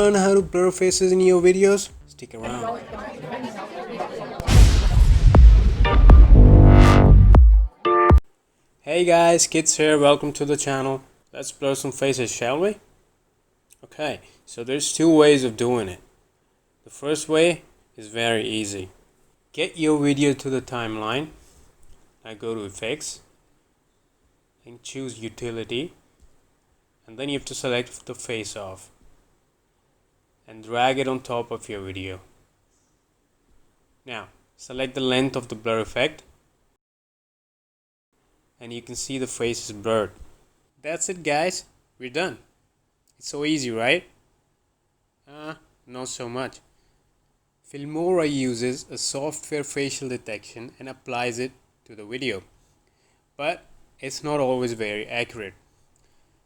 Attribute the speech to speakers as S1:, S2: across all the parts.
S1: learn how to blur faces in your videos? Stick around. Hey guys, Kids here, welcome to the channel. Let's blur some faces, shall we? Okay, so there's two ways of doing it. The first way is very easy. Get your video to the timeline. Now go to Effects and choose Utility, and then you have to select the face off and drag it on top of your video. Now select the length of the blur effect and you can see the face is blurred. That's it guys, we're done. It's so easy, right? Not so much. Filmora uses a software facial detection and applies it to the video, but it's not always very accurate.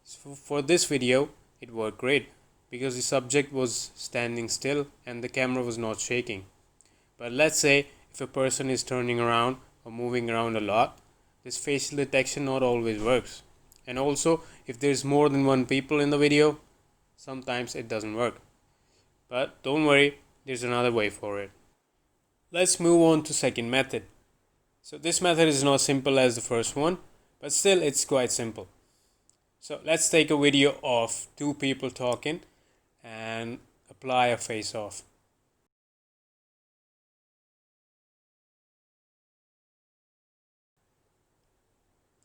S1: So for this video it worked great because the subject was standing still and the camera was not shaking. But let's say if a person is turning around or moving around a lot, this facial detection not always works. And also if there's more than one people in the video, sometimes it doesn't work. But don't worry, there's another way for it. Let's move on to second method. So this method is not simple as the first one, but still it's quite simple. So let's take a video of two people talking and apply a face off.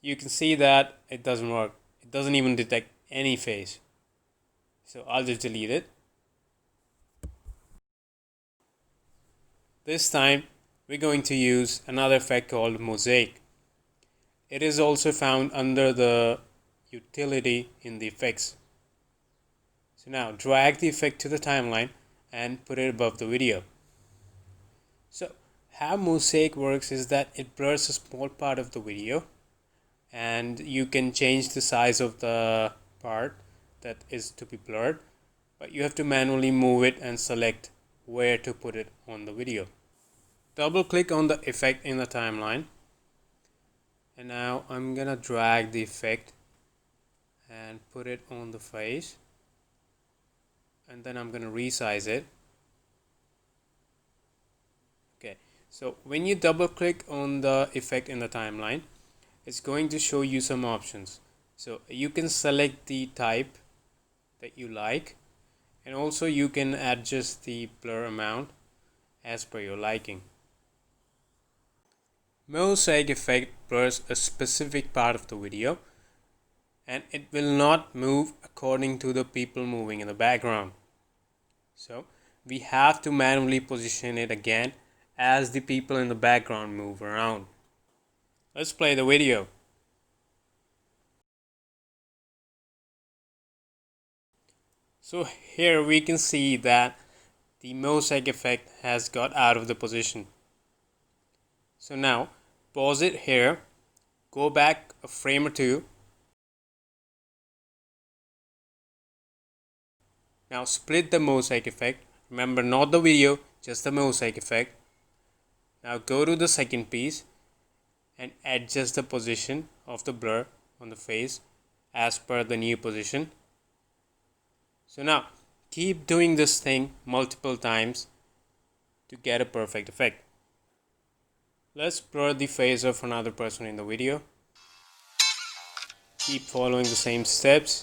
S1: You can see that it doesn't work. It doesn't even detect any face. So I'll just delete it. This time we're going to use another effect called mosaic. It is also found under the utility in the effects. So now drag the effect to the timeline and put it above the video. So how mosaic works is that it blurs a small part of the video and you can change the size of the part that is to be blurred, but you have to manually move it and select where to put it on the video. Double click on the effect in the timeline and now I'm gonna drag the effect and put it on the face, and then I'm gonna resize it. Okay, so when you double click on the effect in the timeline, it's going to show you some options. So you can select the type that you like, and also you can adjust the blur amount as per your liking. Mosaic effect blurs a specific part of the video and it will not move according to the people moving in the background. So we have to manually position it again as the people in the background move around. Let's play the video. So here we can see that the mosaic effect has got out of the position. So now pause it here, go back a frame or two. Now split the mosaic effect. Remember, not the video, just the mosaic effect. Now go to the second piece and adjust the position of the blur on the face as per the new position. So now keep doing this thing multiple times to get a perfect effect. Let's blur the face of another person in the video. Keep following the same steps.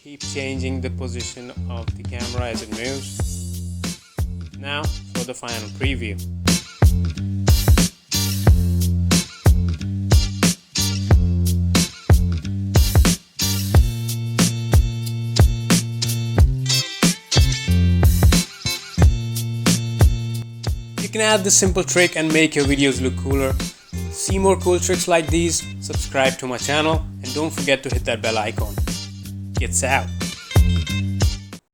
S1: Keep changing the position of the camera as it moves. Now for the final preview. You can add this simple trick and make your videos look cooler. See more cool tricks like these, subscribe to my channel, and don't forget to hit that bell icon. Kids out.